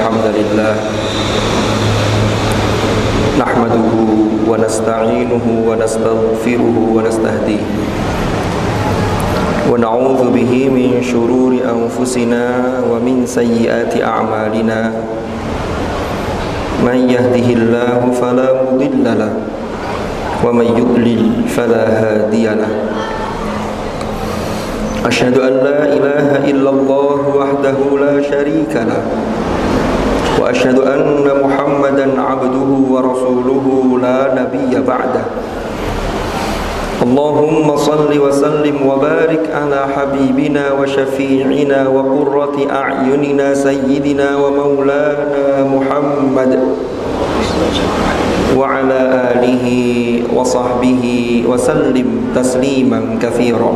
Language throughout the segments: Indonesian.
الحمد لله نحمده ونستعينه ونستغفره ونستهديه ونعوذ به من شرور أنفسنا ومن سيئات أعمالنا من يهده الله فلا مضل له ومن يضلل فلا هادي له أشهد أن لا إله إلا الله وحده لا شريك له وأشهد أن محمدا عبده ورسوله لا نبي بعده اللهم صل وسلم وبارك على حبيبنا وشفيعنا وقرة أعيننا سيدنا ومولانا محمد وعلى آله وصحبه وسلم تسليما كثيرا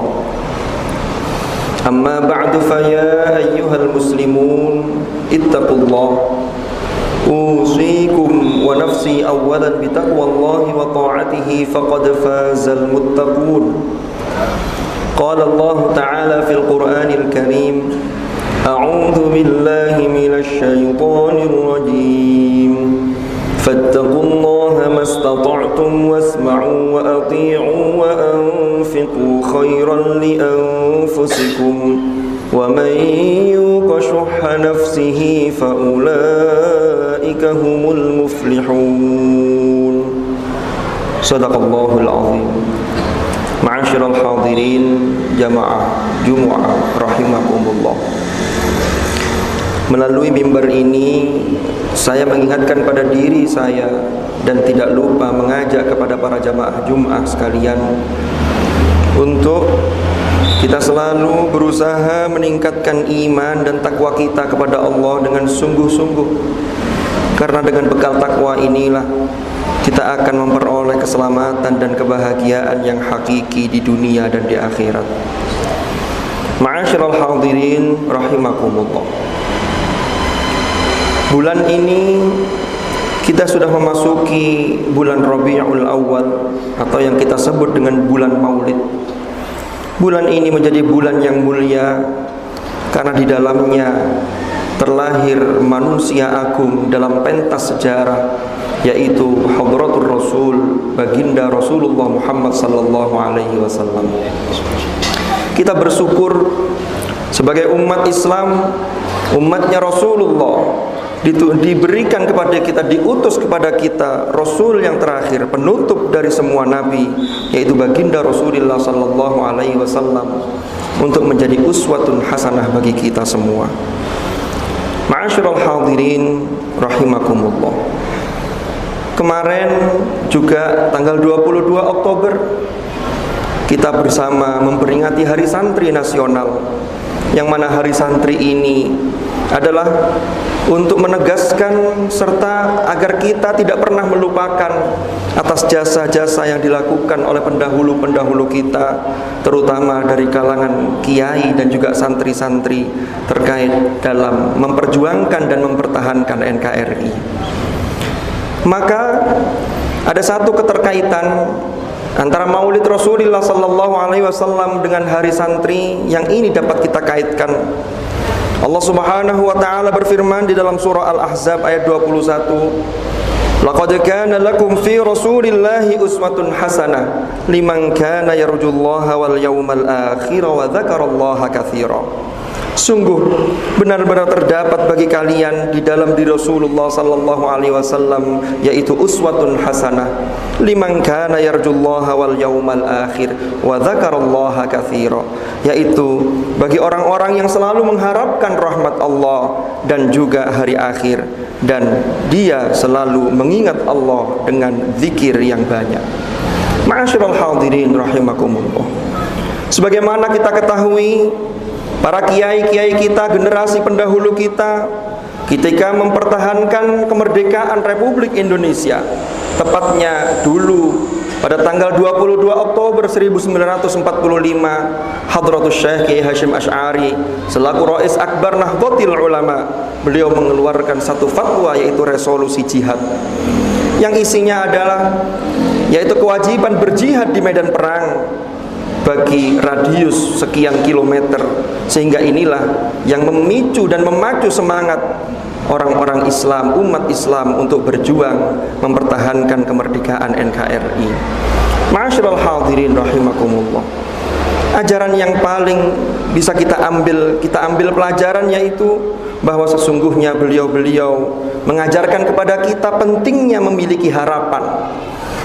أما بعد فيا أيها المسلمون اتقوا الله أوصيكم ونفسي أولا بتقوى الله وطاعته فقد فاز المتقون قال الله تعالى في القرآن الكريم أعوذ بالله من الشيطان الرجيم فاتقوا الله ما استطعتم واسمعوا وأطيعوا وأنفقوا خيرا لأنفسكم ومن يوق شح نفسه فأولئك هم المفلحون صدق الله العظيم. Ma'asyiral hadirin jamaah Jumu'ah rahimakumullah. Melalui mimbar ini saya mengingatkan pada diri saya dan tidak lupa mengajak kepada para jamaah Jum'ah sekalian untuk kita selalu berusaha meningkatkan iman dan takwa kita kepada Allah dengan sungguh-sungguh. Karena dengan bekal takwa inilah kita akan memperoleh keselamatan dan kebahagiaan yang hakiki di dunia dan di akhirat. Ma'asyiral hadirin rahimakumullah. Bulan ini kita sudah memasuki bulan Rabiul Awal atau yang kita sebut dengan bulan Maulid. Bulan ini menjadi bulan yang mulia karena di dalamnya terlahir manusia agung dalam pentas sejarah, yaitu Hadratur Rasul, baginda Rasulullah Muhammad sallallahu alaihi wasallam. Kita bersyukur sebagai umat Islam, umatnya Rasulullah, diberikan kepada kita, diutus kepada kita Rasul yang terakhir, penutup dari semua nabi, yaitu baginda Rasulullah sallallahu alaihi wasallam, untuk menjadi uswatun hasanah bagi kita semua. Ma'asyiral hadirin rahimakumullah. Kemarin juga tanggal 22 Oktober kita bersama memperingati Hari Santri Nasional, yang mana Hari Santri ini adalah untuk menegaskan serta agar kita tidak pernah melupakan atas jasa-jasa yang dilakukan oleh pendahulu-pendahulu kita, terutama dari kalangan kiai dan juga santri-santri terkait dalam memperjuangkan dan mempertahankan NKRI. Maka ada satu keterkaitan antara Maulid Rasulullah sallallahu alaihi wasallam dengan Hari Santri yang ini dapat kita kaitkan. Allah Subhanahu wa taala berfirman di dalam surah Al-Ahzab ayat 21, laqad kana lakum fi Rasulillahi uswatun hasanah liman kana yarjullaha wal yawmal akhir wa dzakarallaha katsira. Sungguh benar-benar terdapat bagi kalian di dalam diri Rasulullah sallallahu alaihi wasallam, yaitu uswatun hasanah liman kana yarjullaha wal yawmal akhir wa dzakarallaha katsira, yaitu bagi orang-orang yang selalu mengharapkan rahmat Allah dan juga hari akhir, dan dia selalu mengingat Allah dengan zikir yang banyak. Ma'asyiral hadirin rahimakumullah. Sebagaimana kita ketahui, para kiai-kiai kita, generasi pendahulu kita, ketika mempertahankan kemerdekaan Republik Indonesia, tepatnya dulu pada tanggal 22 Oktober 1945, Hadratus Syekh Kiai Hasyim Asy'ari selaku Rais Akbar Nahdlatul Ulama, beliau mengeluarkan satu fatwa, yaitu resolusi jihad, yang isinya adalah yaitu kewajiban berjihad di medan perang bagi radius sekian kilometer, sehingga inilah yang memicu dan memacu semangat orang-orang Islam, umat Islam untuk berjuang mempertahankan kemerdekaan NKRI. Ma'asyiral hadirin rahimakumullah. Ajaran yang paling bisa kita ambil pelajaran yaitu bahwa sesungguhnya beliau-beliau mengajarkan kepada kita pentingnya memiliki harapan.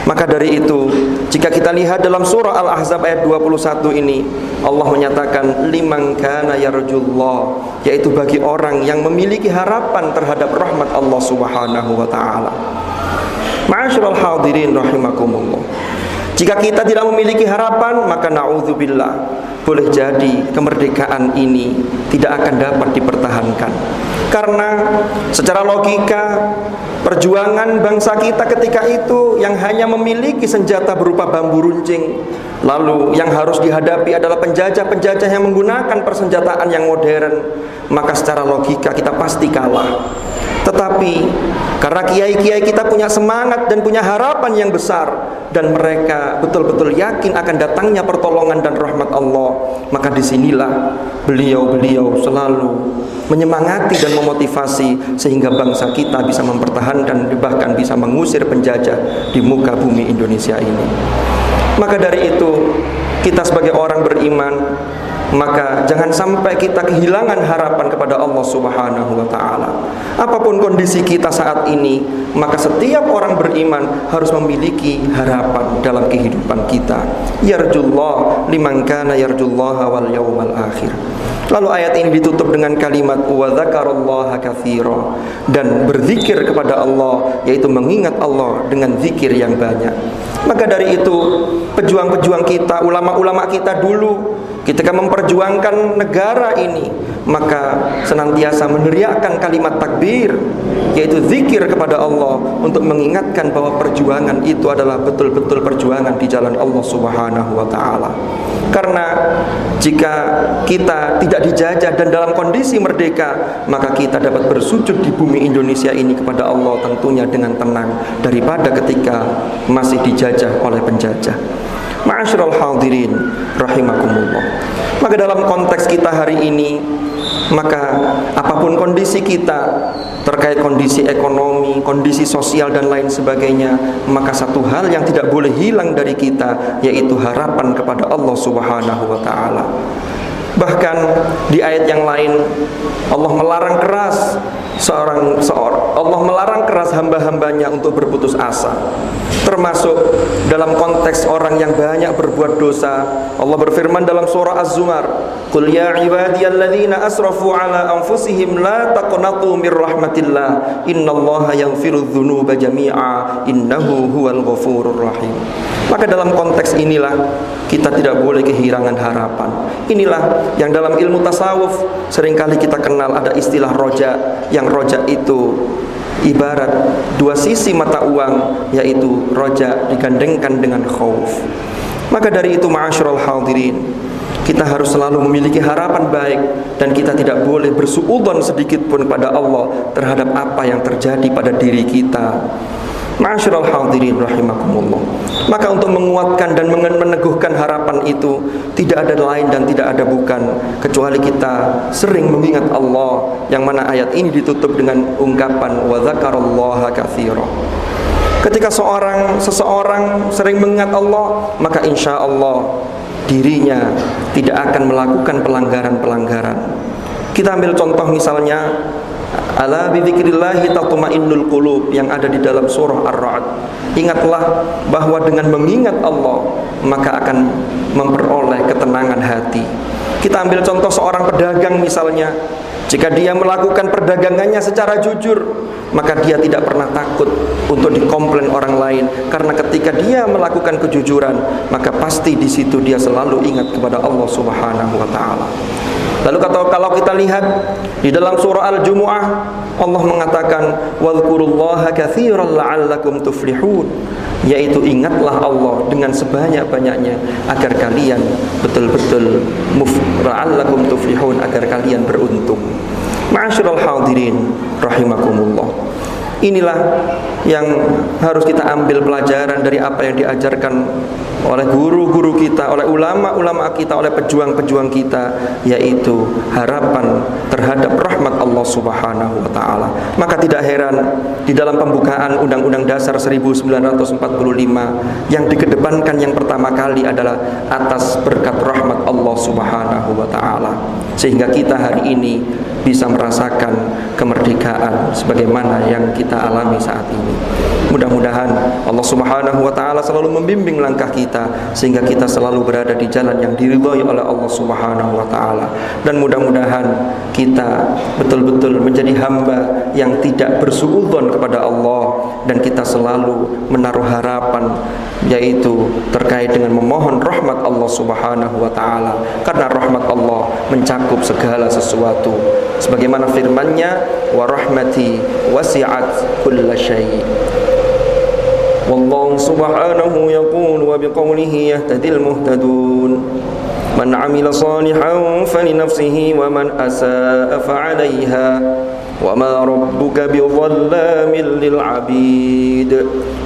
Maka dari itu, jika kita lihat dalam surah Al-Ahzab ayat 21 ini, Allah menyatakan liman kana yarjullah, yaitu bagi orang yang memiliki harapan terhadap rahmat Allah Subhanahu wa taala. Ma'asyiral hadirin rahimakumullah. Jika kita tidak memiliki harapan, maka na'udzubillah, boleh jadi kemerdekaan ini tidak akan dapat dipertahankan. Karena secara logika, perjuangan bangsa kita ketika itu yang hanya memiliki senjata berupa bambu runcing, lalu yang harus dihadapi adalah penjajah-penjajah yang menggunakan persenjataan yang modern, maka secara logika kita pasti kalah. Tetapi karena kiai-kiai kita punya semangat dan punya harapan yang besar, dan mereka betul-betul yakin akan datangnya pertolongan dan rahmat Allah, maka disinilah beliau-beliau selalu menyemangati dan memotivasi sehingga bangsa kita bisa mempertahankan, bahkan bisa mengusir penjajah di muka bumi Indonesia ini. Maka dari itu, kita sebagai orang beriman, maka jangan sampai kita kehilangan harapan kepada Allah Subhanahu wa taala. Apapun kondisi kita saat ini, maka setiap orang beriman harus memiliki harapan dalam kehidupan kita. Yarjullah liman kana yarjullaha wal yawmal akhir. Lalu ayat ini ditutup dengan kalimat wa dzakarallaha katsira, dan berzikir kepada Allah, yaitu mengingat Allah dengan zikir yang banyak. Maka dari itu, pejuang-pejuang kita, ulama-ulama kita dulu ketika memperjuangkan negara ini, maka senantiasa meneriakkan kalimat takbir, yaitu zikir kepada Allah, untuk mengingatkan bahwa perjuangan itu adalah betul-betul perjuangan di jalan Allah Subhanahu wa taala. Karena jika kita tidak dijajah dan dalam kondisi merdeka, maka kita dapat bersujud di bumi Indonesia ini kepada Allah tentunya dengan tenang daripada ketika masih dijajah oleh penjajah. Ma'asyiral hadirin rahimakumullah. Maka dalam konteks kita hari ini, maka apapun kondisi kita terkait kondisi ekonomi, kondisi sosial dan lain sebagainya, maka satu hal yang tidak boleh hilang dari kita, yaitu harapan kepada Allah Subhanahu wa taala. Bahkan di ayat yang lain Allah melarang keras Allah melarang keras hamba-hambanya untuk berputus asa. Termasuk dalam konteks orang yang banyak berbuat dosa, Allah berfirman dalam surah Az-Zumar, "Qul ya ibadiyalladzina asrafu ala anfusihim la taqnatu mir rahmatillah, innallaha yaghfirudz dzunuba jami'a, innahu huwal ghafurur rahim." Maka dalam konteks inilah kita tidak boleh kehilangan harapan. Inilah yang dalam ilmu tasawuf seringkali kita kenal ada istilah roja, yang roja itu ibarat dua sisi mata uang, yaitu roja digandengkan dengan khauf. Maka dari itu ma'asyiral hadirin, kita harus selalu memiliki harapan baik, dan kita tidak boleh bersuudzon sedikit pun pada Allah terhadap apa yang terjadi pada diri kita. Ma'asyiral hadirin rahimakumullah. Maka untuk menguatkan dan meneguhkan harapan itu, tidak ada lain dan tidak ada bukan kecuali kita sering mengingat Allah, yang mana ayat ini ditutup dengan ungkapan wa dzakarallaha katsira. Ketika seseorang sering mengingat Allah, maka insya Allah dirinya tidak akan melakukan pelanggaran-pelanggaran. Kita ambil contoh misalnya, ala bidzikrillahi tatma'innul qulub, yang ada di dalam surah Ar-Ra'd. Ingatlah bahwa dengan mengingat Allah maka akan memperoleh ketenangan hati. Kita ambil contoh seorang pedagang misalnya, jika dia melakukan perdagangannya secara jujur, maka dia tidak pernah takut untuk dikomplain orang lain, karena ketika dia melakukan kejujuran, maka pasti di situ dia selalu ingat kepada Allah Subhanahu wa taala. Lalu kalau kita lihat di dalam surah Al-Jumu'ah, Allah mengatakan wadhkurullaha katsiran la'allakum tuflihun, yaitu ingatlah Allah dengan sebanyak-banyaknya agar kalian betul-betul la'allakum tuflihun, agar kalian beruntung. Ma'asyiral hadirin rahimakumullah. Inilah yang harus kita ambil pelajaran dari apa yang diajarkan oleh guru-guru kita, oleh ulama-ulama kita, oleh pejuang-pejuang kita, yaitu harapan terhadap rahmat Allah Subhanahu wa taala. Maka tidak heran di dalam pembukaan Undang-Undang Dasar 1945 yang dikedepankan yang pertama kali adalah atas berkat rahmat Allah Subhanahu wa taala, sehingga kita hari ini bisa merasakan kemerdekaan sebagaimana yang kita alami saat ini. Mudah-mudahan Allah Subhanahu wa taala selalu membimbing langkah kita sehingga kita selalu berada di jalan yang diridhai oleh Allah Subhanahu wa taala, dan mudah-mudahan kita betul-betul menjadi hamba yang tidak bersuudzon kepada Allah, dan kita selalu menaruh harapan yaitu terkait dengan memohon rahmat Allah Subhanahu wa taala, karena rahmat Allah mencakup segala sesuatu sebagaimana firman-Nya, wa rahmati wasi'at kulla syai'. Wallahu subhanahu yaqul wa biqaulihi yahtadil muhtadun. Man 'amila salihan falinafsihi wa man asaa fa'alaiha wa ma rabbuka bidhallamin lil 'abid.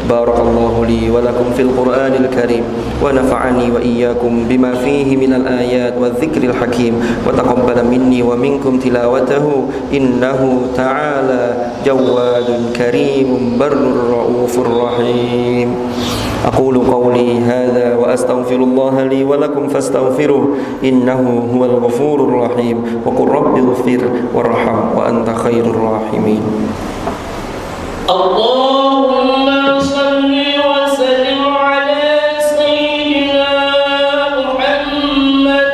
Barakallahu li wa lakum fil Qur'anil Karim wa nafa'ani wa iyyakum bima fihi minal ayat wa dzikril hakim wa taqabbala minni wa minkum tilawatahu innahu ta'ala jawadun karimun barrur raufur rahim. أقول قولي هذا وأستغفر الله لي ولكم فاستغفروه إنه هو الغفور الرحيم وقل رب اغفر وارحم وأنت خير الراحمين. اللهم صل وسلم على سيدنا محمد.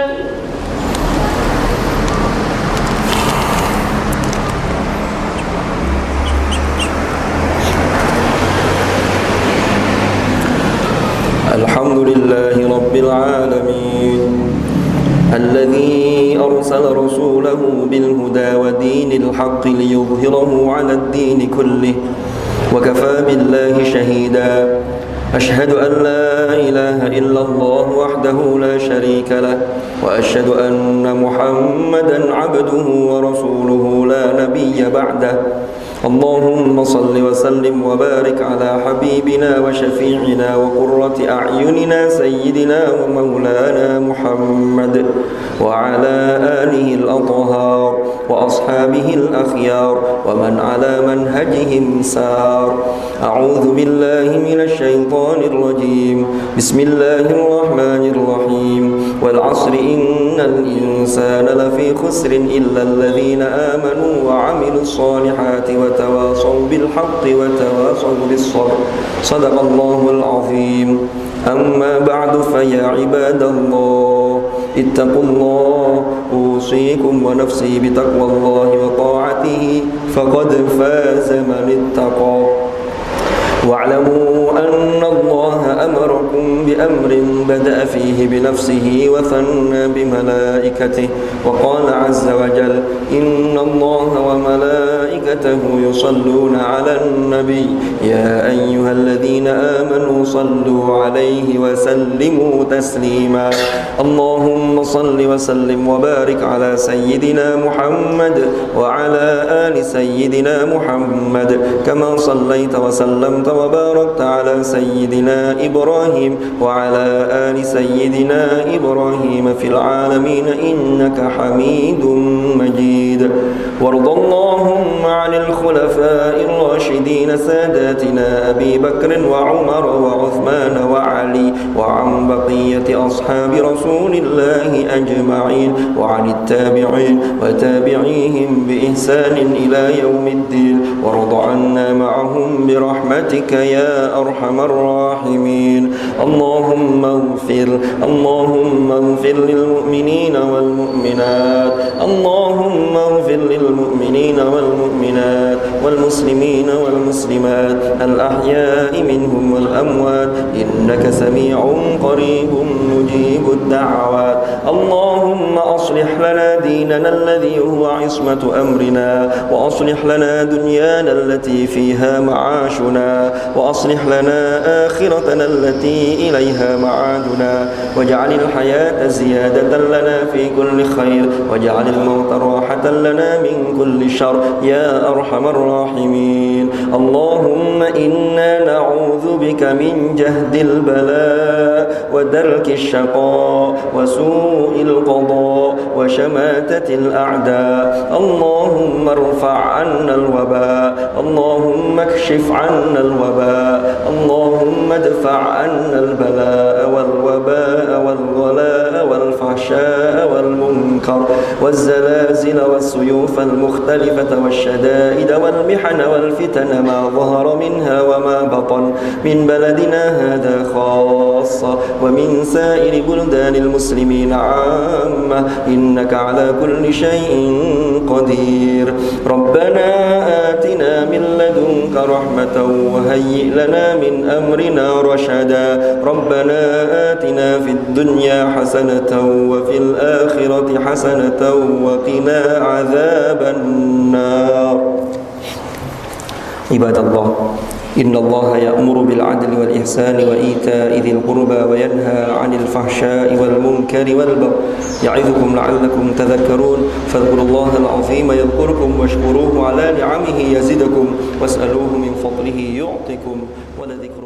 الحمد لله رب العالمين الذي أرسل رسوله بالهدى ودين الحق ليظهره على الدين كله وكفى بالله شهيدا. أشهد أن لا إله إلا الله وحده لا شريك له وأشهد أن محمدا عبده ورسوله لا نبي بعده. اللهم صل وسلم وبارك على حبيبنا وشفيعنا وقرة أعيننا سيدنا ومولانا محمد وعلى آله الأطهار وأصحابه الأخيار ومن على منهجهم سار. أعوذ بالله من الشيطان الرجيم. بسم الله الرحمن الرحيم. والعصر إن الإنسان لفي خسر إلا الذين آمنوا وعملوا الصالحات وتواصوا بالحق وتواصوا بالصبر. صدق الله العظيم. أما بعد فيا عباد الله اتقوا الله أوصيكم ونفسي بتقوى الله وطاعته فقد فاز من اتقى. واعلموا أن الله أمركم بأمر بدأ فيه بنفسه وثنى بملائكته وقال عز وجل إن الله وملائكته يصلون على النبي يا أيها الذين آمنوا صلوا عليه وسلموا تسليما. اللهم صل وسلم وبارك على سيدنا محمد وعلى آل سيدنا محمد كما صليت وسلمت وباركت على سيدنا إبراهيم وعلى آل سيدنا إبراهيم في العالمين إنك حميد مجيد. وارض اللهم عن الخلفاء الراشدين ساداتنا أبي بكر وعمر وعثمان وعلي وعن بقية أصحاب رسول الله أجمعين وعن التابعين وتابعيهم بإحسان إلى يوم الدين. وارض عنا معهم برحمتك يا أرحم الراحمين. اللهم اغفر للمؤمنين والمؤمنات. اللهم اغفر للمؤمنين والمؤمنات والمسلمين والمسلمات الأحياء منهم والأموات إنك سميع قريب مجيب الدعوات. اللهم أصلح لنا ديننا الذي هو عصمة أمرنا وأصلح لنا دنيانا التي فيها معاشنا وأصلح لنا آخرتنا التي إليها معادنا واجعل الحياة زيادة لنا في كل خير واجعل الموت راحة لنا من كل شر يا أرحم الراحمين. الراحمين اللهم إنا نعوذ بك من جهد البلاء ودرك الشقاء وسوء القضاء وشماتة الأعداء اللهم ارفع عنا الوباء اللهم اكشف عنا الوباء اللهم ادفع عنا البلاء والوباء والغلاء والفحشاء والمنكر والزلازل والسيوف المختلفة والشدائد والمحن والفتن ما ظهر منها وما بطن من بلدنا هذا خاصة ومن سائر بلدان المسلمين عامة إنك على كل شيء قدير ربنا آتنا من لدنك رحمة وهيئ لنا من أمرنا رشدا ربنا آتنا في الدنيا حسنة وفي الآخرة حسنة وقنا عذاب النار عباد الله إن الله يأمر بالعدل والإحسان وإيتاء ذي القربى وينهى عن الفحشاء والمنكر والبغي يعظكم لعلكم تذكرون فاذكروا الله العظيم يذكركم واشكروه على نعمه يزدكم واسألوه من فضله يعطكم ولذكر